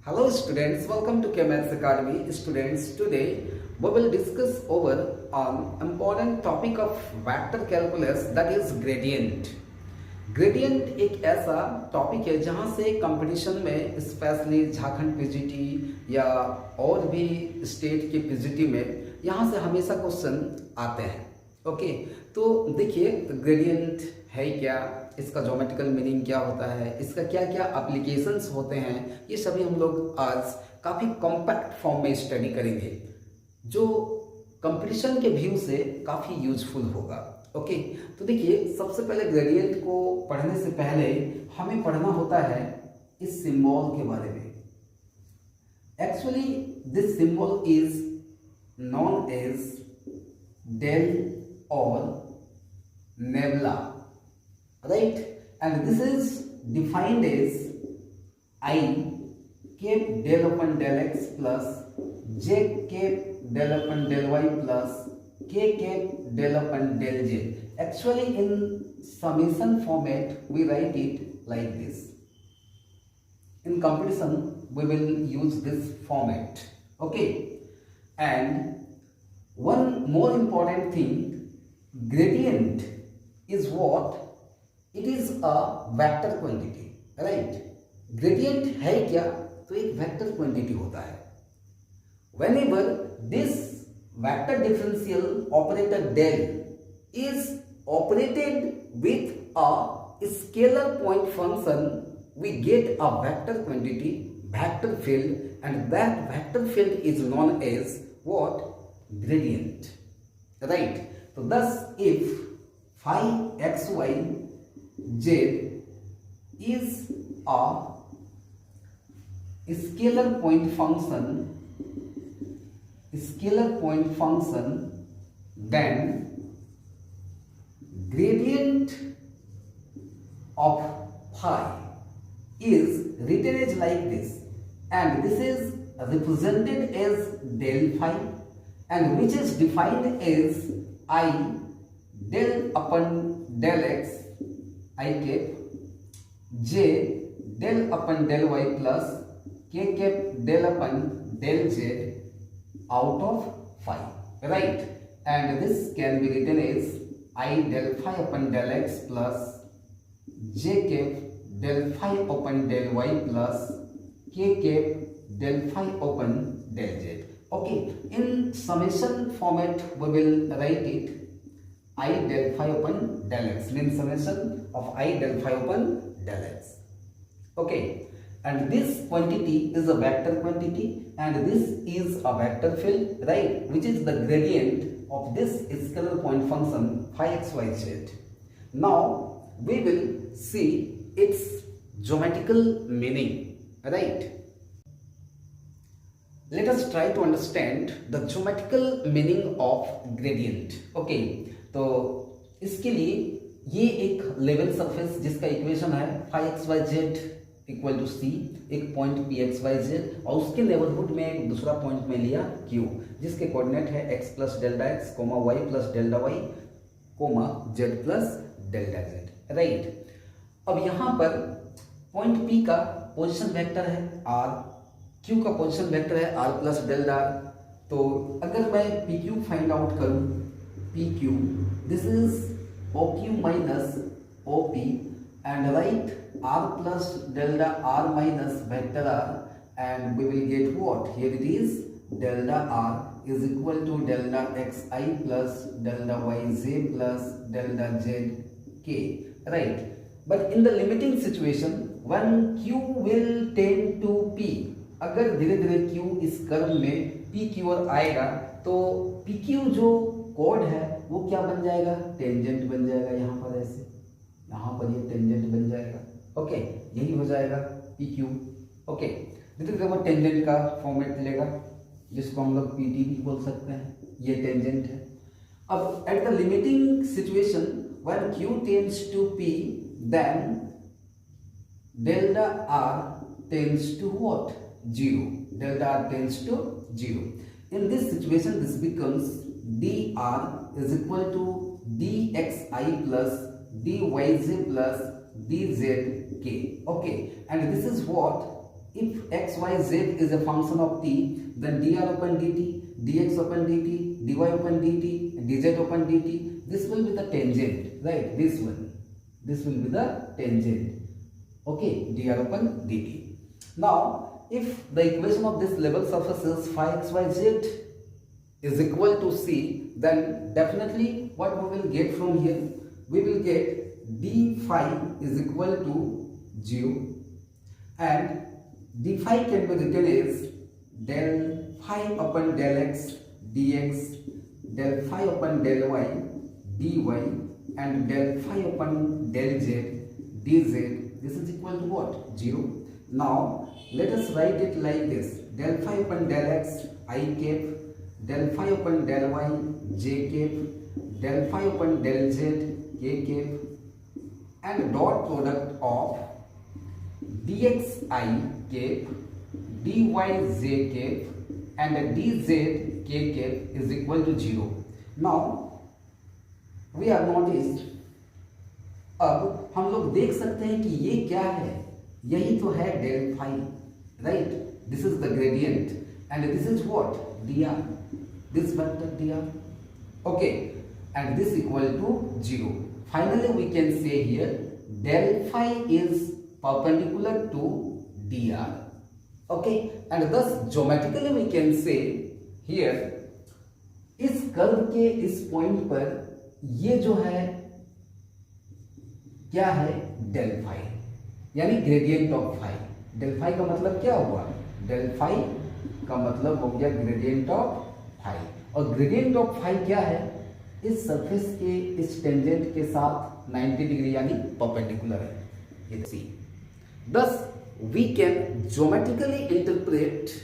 Hello students, welcome to Chemaths Academy. Students, today we will discuss over an important topic of vector calculus, that is gradient. Gradient एक ऐसा topic है जहां से competition में specially Jharkhand PGT या और भी स्टेट के पीजीटी में यहां से हमेशा क्वेश्चन आते हैं। ओके, तो देखिए ग्रेडियंट है क्या, इसका ज्योमेट्रिकल मीनिंग क्या होता है, इसका क्या क्या एप्लीकेशंस होते हैं, ये सभी हम लोग आज काफ़ी कॉम्पैक्ट फॉर्म में स्टडी करेंगे जो कंपटीशन के व्यू से काफ़ी यूजफुल होगा। ओके, तो देखिए सबसे पहले ग्रेडियंट को पढ़ने से पहले हमें पढ़ना होता है इस सिंबल के बारे में। Actually this symbol is known as del और nabla, right? And this is defined as I cap del upon del x plus j cap del upon del y plus k cap del upon del z. Actually in summation format we write it like this. In competition we will use this format. Okay, and one more important thing, gradient is what? It is a vector quantity, right? Gradient है क्या? तो एक vector quantity होता है। Whenever this vector differential operator del is operated with a scalar point function, we get a vector quantity, vector field, and that vector field is known as what? Gradient, right? तो thus if phi xy z is a scalar point function, then gradient of phi is written as like this, and this is represented as del phi, and which is defined as I del upon del x I cap j del upon del y plus k cap del upon del z out of phi, right? And this can be written as I del phi upon del x plus j cap del phi upon del y plus k cap del phi upon del z. Okay, in summation format we will write it I del phi upon del x, means summation of I del phi upon del x. Okay, and this quantity is a vector quantity and this is a vector field, right, which is the gradient of this scalar point function phi x y z. Now we will see its geometrical meaning, right? Let us try to understand the geometrical meaning of gradient. Okay, तो इसके लिए ये एक level surface जिसका equation है phi x y z equal to c, एक point p x y z, और उसके नेबरहुड में एक दूसरा पॉइंट में लिया क्यू जिसके कोऑर्डिनेट है x plus delta x comma y plus delta y comma z plus delta z, right? अब यहाँ पर पॉइंट पी का पोजिशन वेक्टर है आर, क्यू का पोजिशन वेक्टर है आर प्लस डेल्टा आर। तो अगर मैं पी क्यू फाइंड आउट करूँ, PQ, this is OQ minus OP, and write R plus delta R minus vector R, and we will get what? Here it is delta R is equal to delta XI plus delta YJ plus delta ZK, right? But in the limiting situation, when Q will tend to P, अगर धीरे धीरे Q इस curve में P की ओर आएगा तो PQ जो code है वो क्या बन जाएगा? टेंजेंट बन जाएगा। यहाँ पर ऐसे, यहाँ पर ये टेंजेंट बन जाएगा। ओके, यही हो जाएगा पी क्यू। ओके, धीरे वो टेंजेंट का फॉर्मेट लेगा जिसको हम लोग पीटी भी बोल सकते हैं, ये टेंजेंट है। अब at the limiting situation when Q tends to P, then delta R tends to what? Zero. Delta R tends to zero. In this situation, this becomes dr is equal to dxi plus dyj plus dzk. Okay, and this is what if x, y, z is a function of t, then dr upon dt, dx upon dt, dy upon dt, dz upon dt, this will be the tangent, right? This will be the tangent. Okay, dr upon dt. Now, if the equation of this level surface is phi x, y, z is equal to c, then definitely what we will get from here? We will get d phi is equal to 0, and d phi can be written as del phi upon del x dx, del phi upon del y dy, and del phi upon del z dz. This is equal to what? 0. Now let us write it like this: del phi upon del x I cap, del phi upon del y j cap, del phi upon del z k cap, and dot product of dx I cap, dy j cap, and dz k cap is equal to 0. Now we have noticed, अब हम लोग देख सकते हैं कि ये क्या है, यही तो है del phi, right? This is the gradient and this is what? dr, this vector dr. Okay, and this equal to 0. Finally we can say here del phi is perpendicular to dr. Okay, and thus geometrically we can say here इस curve के इस point पर ये जो है क्या है? Del phi, यानी gradient of phi. Del phi का मतलब क्या हुआ? डेल फाई का मतलब हो गया ग्रेडियंट ऑफ फाई. और ग्रेडियंट ऑफ फाई क्या है? इस सरफेस के इस टेंजेंट के साथ 90 डिग्री यानी परपेंडिकुलर है. ये सी. Thus we can geometrically interpret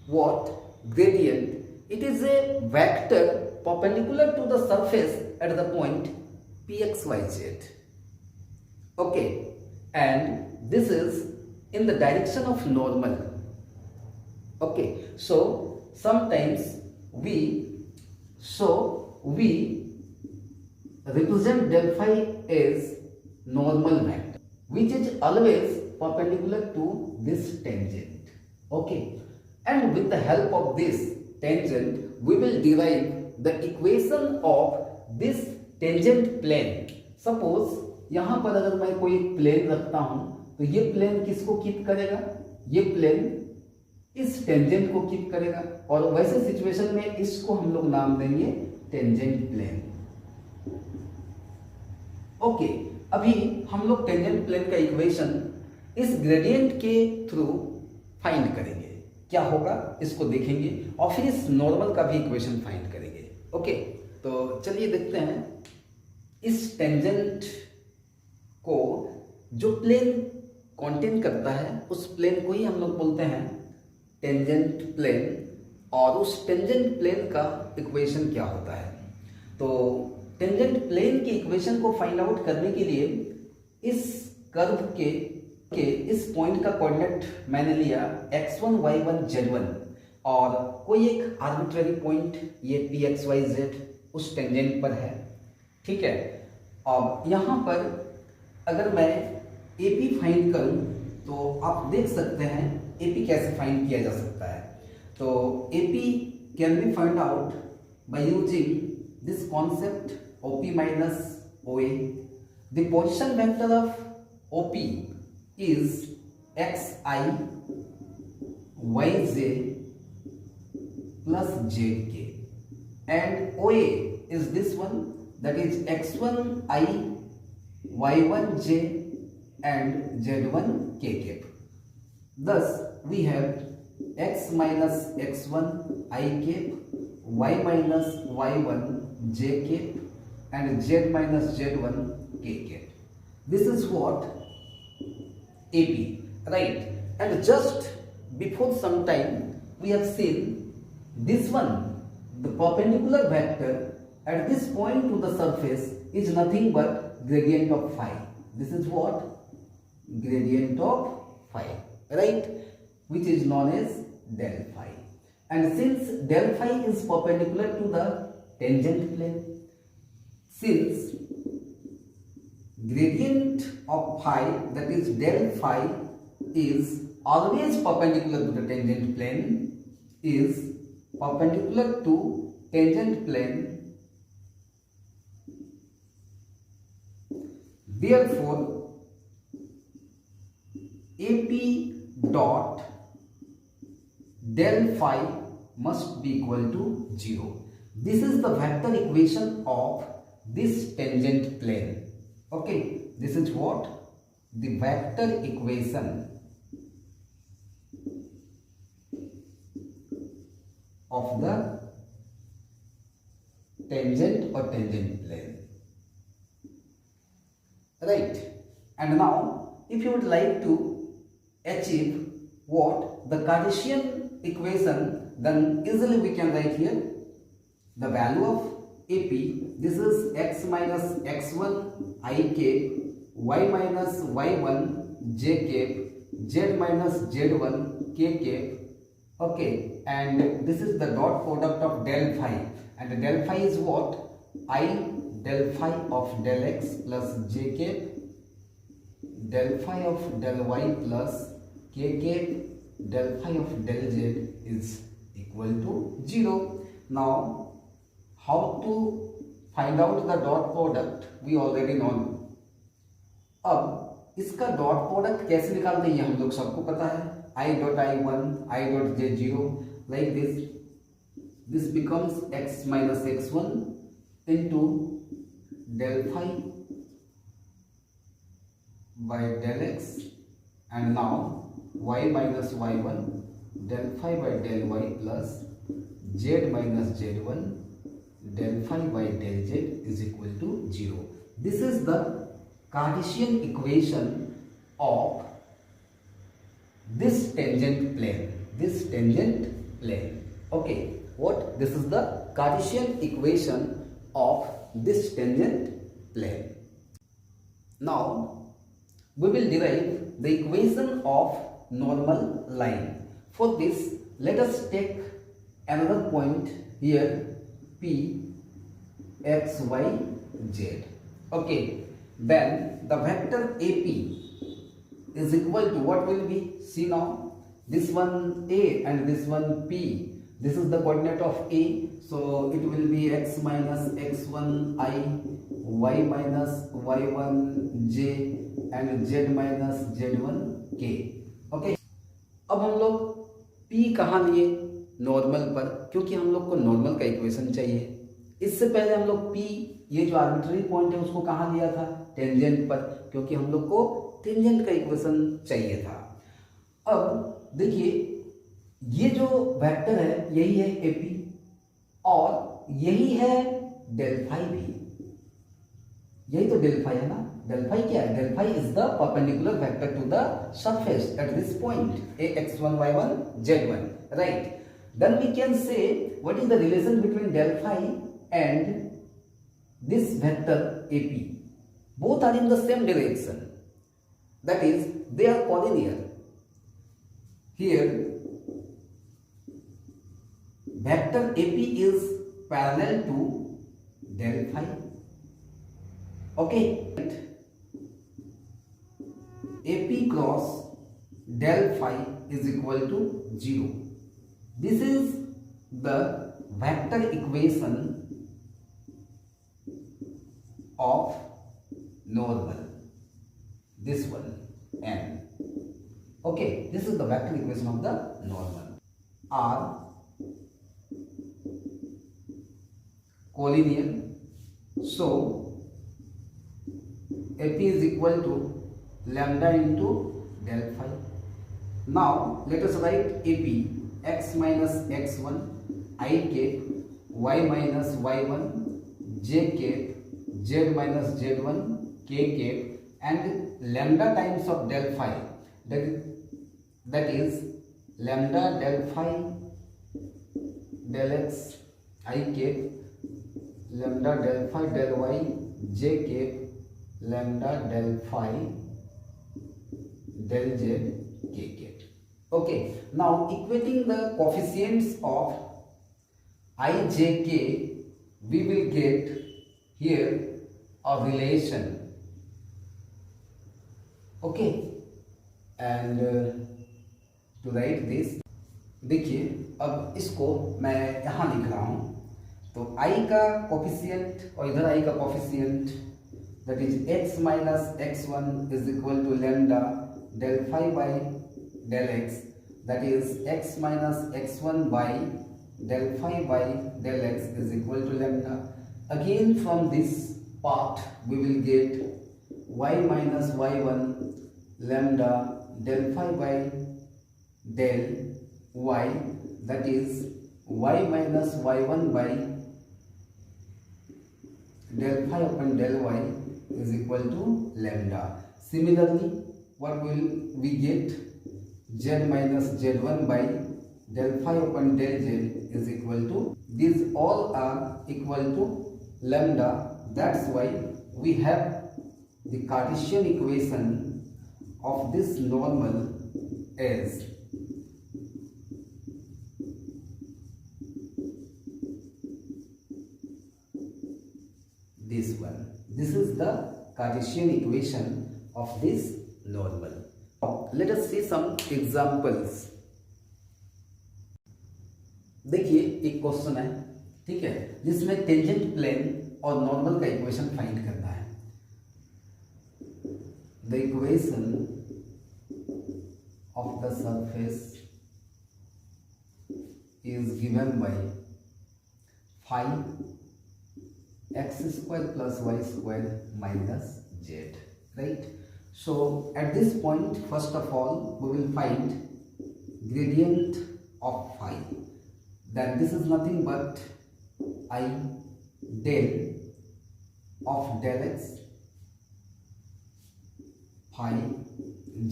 what? Gradient. It is a vector perpendicular to the surface at the point pxyz. Okay, and this is in the direction of normal. Okay, so sometimes we represent del phi as normal vector, which is always perpendicular to this tangent. Okay, and with the help of this tangent we will derive the equation of this tangent plane. Suppose यहाँ पर अगर मैं कोई plane रखता हूं तो ये plane किसको कीप करेगा? ये प्लेन इस टेंजेंट को कीप करेगा, और वैसे सिचुएशन में इसको हम लोग नाम देंगे टेंजेंट प्लेन. ओके, अभी हम लोग टेंजेंट प्लेन का इक्वेशन इस ग्रेडियंट के थ्रू फाइंड करेंगे. क्या होगा इसको देखेंगे और फिर इस नॉर्मल का भी इक्वेशन फाइंड करेंगे. ओके, तो चलिए देखते हैं. इस टेंजेंट को जो प्लेन कंटेन करता है उस प्लेन को ही हम लोग बोलते हैं टेंजेंट प्लेन, और उस टेंजेंट प्लेन का इक्वेशन क्या होता है? तो टेंजेंट प्लेन की इक्वेशन को फाइंड आउट करने के लिए इस कर्व के इस पॉइंट का कोऑर्डिनेट मैंने लिया x1 y1 z1, और कोई एक आर्बिट्ररी पॉइंट ये pxyz उस टेंजेंट पर है. ठीक है, अब यहाँ पर अगर मैं AP फाइंड करूँ तो आप देख सकते हैं AP कैसे फाइंड किया जा सकता है. तो AP can be find out by using this concept OP minus OA. The position vector of OP is xi yj plus zk, and OA is this one, that is x1i y1j and z1k cap. Thus we have x minus x1 I cap, y minus y1 j cap, and z minus z1 k cap. This is what AP, right? And just before some time we have seen this one, the perpendicular vector at this point to the surface is nothing but gradient of phi. This is what? Gradient of phi, right? Which is known as del phi. And since del phi is perpendicular to the tangent plane, since gradient of phi, that is del phi, is always perpendicular to the tangent plane, is perpendicular to tangent plane. Therefore, AP dot del phi must be equal to 0. This is the vector equation of this tangent plane. Okay, this is what? The vector equation of the tangent or tangent plane. Right. And now, if you would like to achieve what? The Cartesian equation, then easily we can write here the value of AP. This is x minus x1 I cap, y minus y1 j cap, z minus z1 k cap. Okay, and this is the dot product of del phi, and the del phi is what? I del phi of del x plus j cap, del phi of del y plus k cap, del phi of del z is equal to 0. Now, how to find out the dot product we already know. अब इसका dot product कैसे निकालते हैं हम लोग सबको पता है. I dot I1, I dot J0, like this becomes x minus x1 into del phi by del x, and now y minus y1 del phi by del y plus z minus z1 del phi by del z is equal to 0. This is the Cartesian equation of this tangent plane. This tangent plane. Okay, what? This is the Cartesian equation of this tangent plane. Now, we will derive the equation of normal line. For this, let us take another point here, P, X, Y, Z. Okay, then the vector AP is equal to what will be? See now, this one A and this one P. This is the coordinate of A, so it will be x minus x1 I, y minus y1 j and z minus z1 k. Okay, अब हम लोग P कहाँ लिए? Normal पर, क्योंकि हम लोग को नॉर्मल का इक्वेशन चाहिए. इससे पहले हम लोग P, ये जो आर्बिट्ररी पॉइंट है, उसको कहाँ लिया था? टेंजेंट पर, क्योंकि हम लोग को टेंजेंट का इक्वेशन चाहिए था. अब देखिए, ये जो वेक्टर है यही है AP और यही है डेल फाई भी. यही तो डेल फाई है ना. डेल फाई क्या है? Del phi is the perpendicular vector to the surface at this point ax1 y1 z1, right. Then we can say what is the relation between del phi and this vector AP. Both are in the same direction. That is, they are collinear. Here, vector AP is parallel to del phi. Okay. AP cross del phi is equal to 0. This is the vector equation of normal. This one n. Okay, this is the vector equation of the normal. R collinear. So AP is equal to lambda into del phi. Now let us write AP x minus x1 I cap, y minus y1 j cap, z minus z1 k cap, and lambda times of del phi, that is lambda del phi del x I cap, lambda del phi del y j cap, lambda del phi del z k cap. Okay, now equating the coefficients of I, j, k, we will get here a relation. Okay, and to write this. देखिए अब इसको मैं यहाँ लिख रहा हूँ, तो i का कोफिशिएंट और इधर i का coefficient that is x minus x1 is equal to lambda del phi by del x, that is x minus x1 by del phi by del x is equal to lambda. Again from this part we will get y minus y1 lambda del phi by del y, that is y minus y1 by del phi upon del y is equal to lambda. Similarly, what will we get? Z minus z1 by del phi upon del z is equal to, these all are equal to lambda. That's why we have the Cartesian equation of this normal as this one. This is the Cartesian equation of this normal. Let us see some examples. देखिए एक question है, ठीक है, जिसमें tangent plane और normal का equation find करना है। The equation of the surface is given by five x square plus y square minus z, right. So at this point first of all we will find gradient of phi. Then this is nothing but I del of del x phi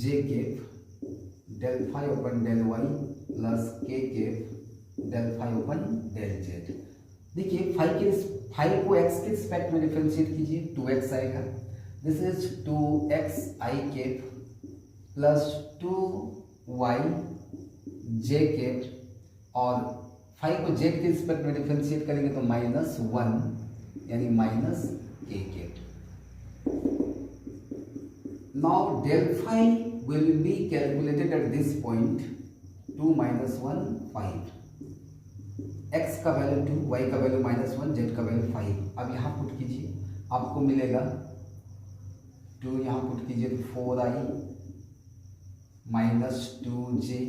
j cap del phi upon del y plus k cap del phi upon del z. देखिए five को x के respect में differentiate कीजिए, 2x आएगा. This is 2x i cap plus 2y j cap, और 5 को z के respect में डिफरेंशिएट करेंगे तो -1 यानी minus k cap. Now del phi will be calculated at this point. 2 minus 1 5, x का वैल्यू 2, y का वैल्यू -1, z का वैल्यू 5. अब यहाँ पुट कीजिए, आपको मिलेगा 2, यहाँ पुट कीजिए तो 4i माइनस 2j,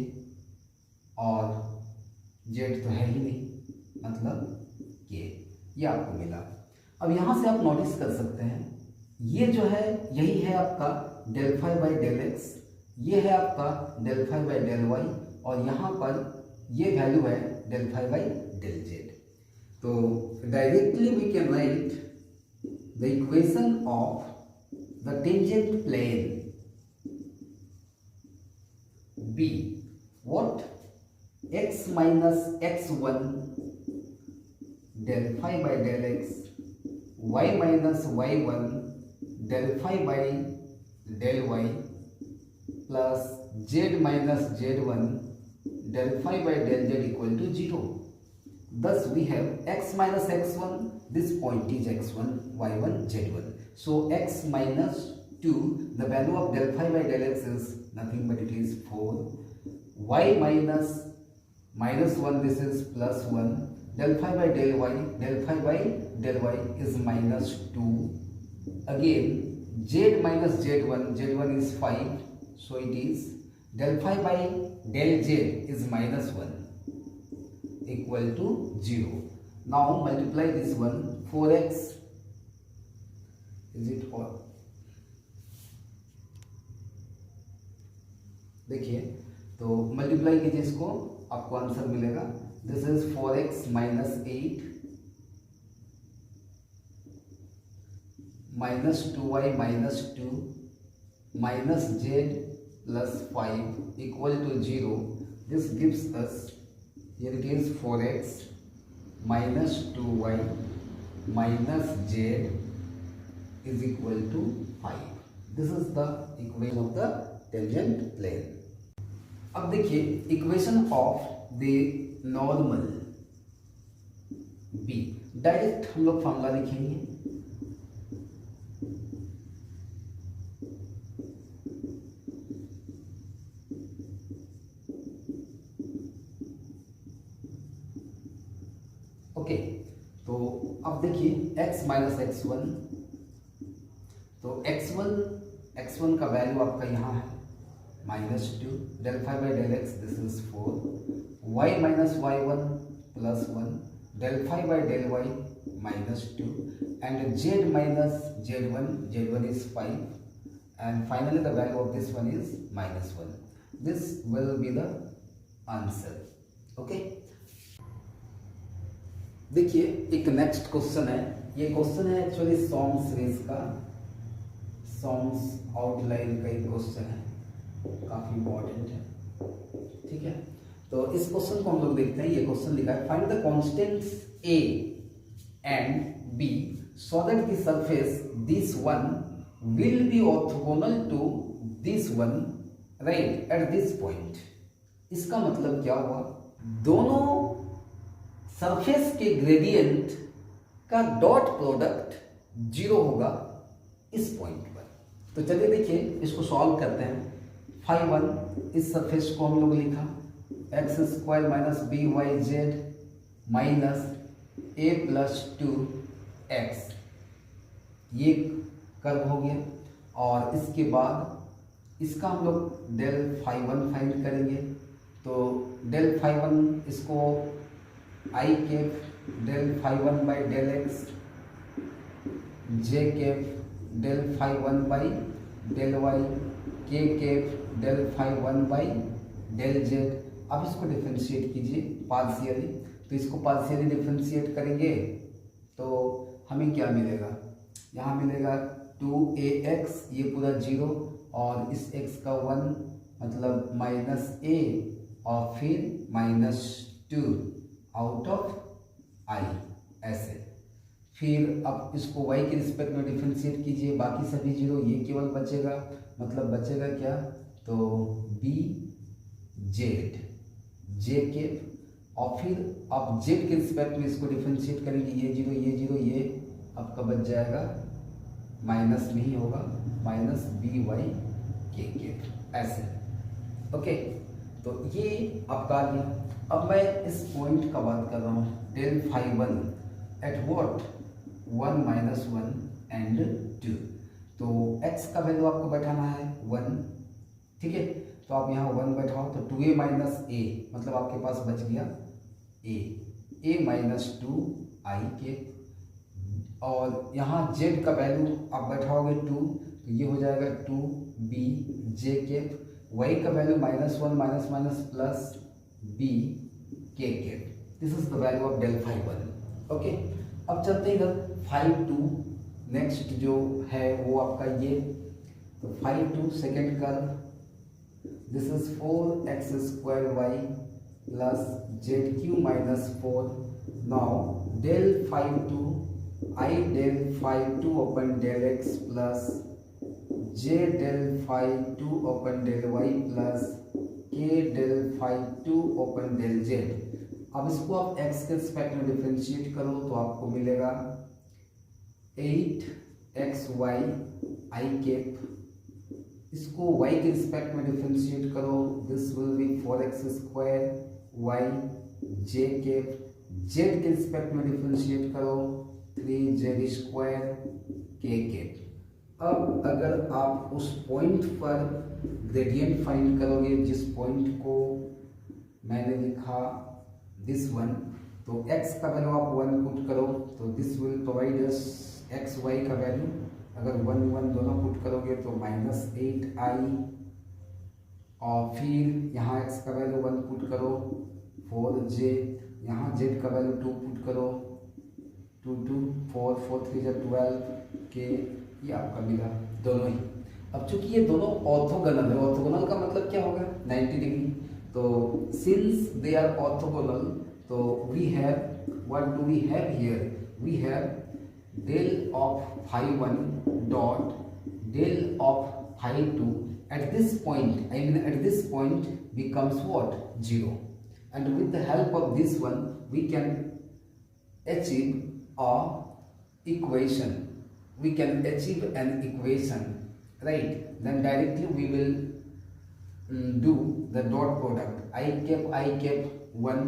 और z तो है ही नहीं मतलब k, ये आपको मिला. अब यहाँ से आप नोटिस कर सकते हैं ये जो है यही है आपका del phi by del x, ये है आपका del phi by del y, और यहाँ पर ये वैल्यू है del phi by del z. तो directly we can write the equation of the tangent plane b. What? X minus x1 del phi by del x, y minus y1 del phi by del y plus z minus z1 del phi by del z equal to 0. Thus we have x minus x1, this point is x1, y1, z1. So x minus 2, the value of del phi by del x is nothing but it is 4. Y minus -1, this is +1. Del phi by del y is -2. Again z minus z1 is 5, so it is del phi by del z is -1 equal to 0. Now multiply this one, 4x is it all. देखिए तो multiply कीजिए इसको, आपको answer मिलेगा. This is 4x minus 8 minus 2y minus 2 minus z plus 5 equal to 0. This gives us, here it is 4x minus 2y minus z is equal to 5. This is the equation of the tangent plane. अब देखिए equation of the normal be. Direct हम लोग formula लिखेंगे. x minus x one, तो x1 का value आपका यहाँ है -2, del phi by del x this is 4, y minus y1 plus 1, del phi by del y -2, and z minus z1 is 5, and finally the value of this one is -1. This will be the answer. Okay. देखिए एक next question है, ये question है actually song series का, songs outline का एक question है, काफी इंपॉर्टेंट है, ठीक है। तो इस क्वेश्चन को हम लोग देखते हैं। ये क्वेश्चन लिखा है find the constants a and b so that the surface this one will be orthogonal to this one right at this point। इसका मतलब क्या हुआ, दोनों सरफेस के ग्रेडियंट का डॉट प्रोडक्ट 0 होगा इस पॉइंट पर। तो चलिए देखिए इसको सॉल्व करते हैं। फाई 1 इस सरफेस को हम लोग लिखा x square minus b y z minus a plus 2x, ये कर्व हो गया। और इसके बाद इसका हम लोग डेल फाई 1 फाइंड करेंगे। तो डेल फाई 1 इसको i cap del phi 1 by del x, j cap del phi 1 by del y, k cap del phi 1 by del z. अब इसको डिफरेंशिएट कीजिए पार्शियली, तो इसको पार्शियली डिफरेंशिएट करेंगे तो हमें क्या मिलेगा, यहाँ मिलेगा 2ax, ये पूरा 0 और इस x का 1 मतलब -a और फिर -2 आउट ऑफ i, ऐसे। फिर अब इसको y के रिस्पेक्ट में डिफरेंशिएट कीजिए, बाकी सभी 0, ये केवल बचेगा, मतलब बचेगा क्या, तो b जेड जे के, और फिर आप जेड के रिस्पेक्ट में इसको डिफरेंशिएट करेंगे, ये 0 ये 0, ये आपका बच जाएगा, माइनस में ही होगा, माइनस बी वाई के, ऐसे। ओके, तो ये आपका आ गया। अब मैं इस पॉइंट का बात कर रहा हूँ, del phi 1 at what 1 minus 1 and 2। तो x का वैल्यू आपको बैठाना है 1, ठीक है। तो आप यहाँ 1 बैठाओ तो 2a माइनस ए, मतलब आपके पास बच गया a माइनस 2i के, और यहाँ z का वैल्यू आप बैठाओगे 2, तो ये हो जाएगा 2b जे के, y का value -1 minus minus plus b के। This is the value of del phi 1। Okay, अब चलते हैं इधर फाई 2, नेक्स्ट जो है वो आपका ये, तो phi 2 second curve, this is 4x square y plus ZQ minus 4। Now del phi 2 i del phi 2 open del x plus j del phi 2 open del y plus k del phi 2 open del z। अब इसको आप x के respect में differentiate करो तो आपको मिलेगा 8xy i cap, इसको y के रिस्पेक्ट में डिफरेंशिएट करो, this will be 4x square y j cap, z के रिस्पेक्ट में डिफरेंशिएट करो 3z स्क्वायर के केप। अब अगर आप उस पॉइंट पर ग्रेडियंट फाइंड करोगे जिस पॉइंट को मैंने लिखा दिस वन, तो x का वैल्यू आप 1 पुट करो तो this will provide us x y का वैल्यू, अगर 1 1 दोनों पुट करोगे तो -8i, और फिर यहाँ x का वैल्यू 1 पुट करो 4j, यहाँ z का वैल्यू 2 पुट करो 2 2 4 4 3 12 के, ये आपका मिला दोनों ही। अब चूंकि ये दोनों ऑर्थोगोनल है, ऑर्थोगोनल का मतलब क्या होगा 90 डिग्री, तो सिंस दे आर ऑर्थोगोनल तो we have, what do we have here, we have del of phi 1 dot del of phi 2 at this point, I mean at this point becomes what, 0, and with the help of this one we can achieve a equation, we can achieve an equation, right? Then directly we will do the dot product I cap 1,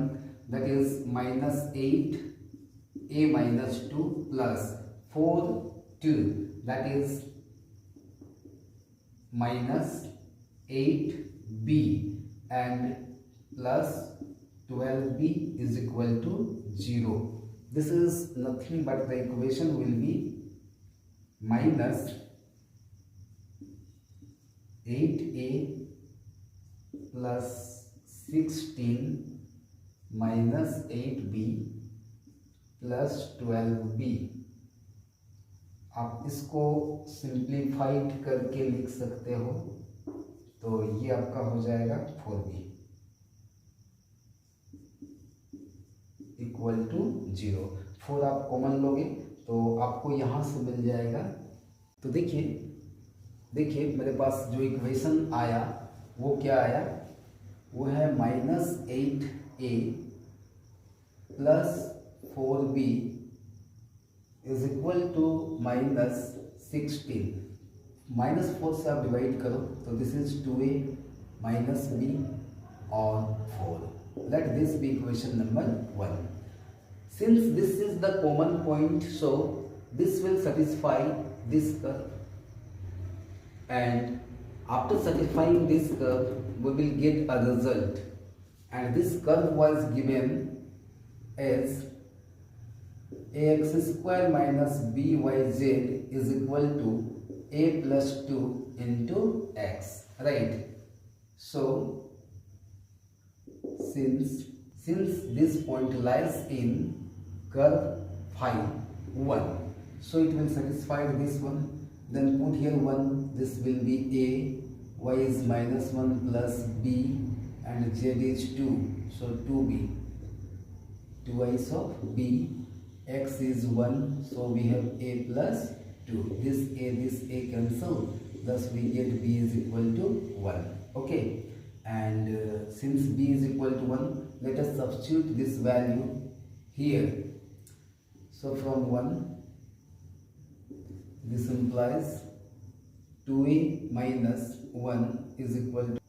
that is -8 a minus 2 plus 4 2 that is minus 8b and plus 12b is equal to 0. This is nothing but the equation will be minus 8a plus 16 minus 8b plus 12b. आप इसको simplified करके लिख सकते हो, तो ये आपका हो जाएगा 4b इक्वल टू 0. 4 आप कॉमन लोगे तो आपको यहाँ से मिल जाएगा. तो देखिए मेरे पास जो इक्वेशन आया वो क्या आया, वो है minus 8a plus 4b is equal to minus 16. Minus 4 से आप डिवाइड करो तो this is 2a minus b और 4. Let this be equation number 1. Since this is the common point, so this will satisfy this curve, and after satisfying this curve we will get a result, and this curve was given as ax square minus byz is equal to a plus 2 into x, right? So since this point lies in curve phi 1, so it will satisfy this one. Then put here 1, this will be a, y is minus 1 plus b, and z is 2, so 2b, 2i's of b, x is 1, so we have a plus 2. This a cancel, thus we get b is equal to 1. Okay, and since b is equal to 1, let us substitute this value here. So from 1, this implies 2a minus 1 is equal to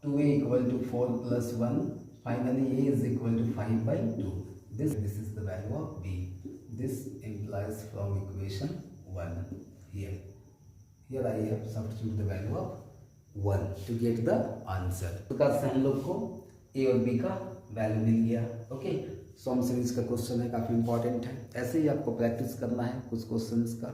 2a equal to 4 plus 1. Finally a is equal to 5 by 2. This is the value of b. This implies from equation 1 here. Here I have substituted the value of 1 to get the answer. तो कैसे हम लोग को a और b का value मिल गया. Okay, some series का question है, काफ़ी इंपॉर्टेंट है. ऐसे ही आपको प्रैक्टिस करना है कुछ क्वेश्चंस का.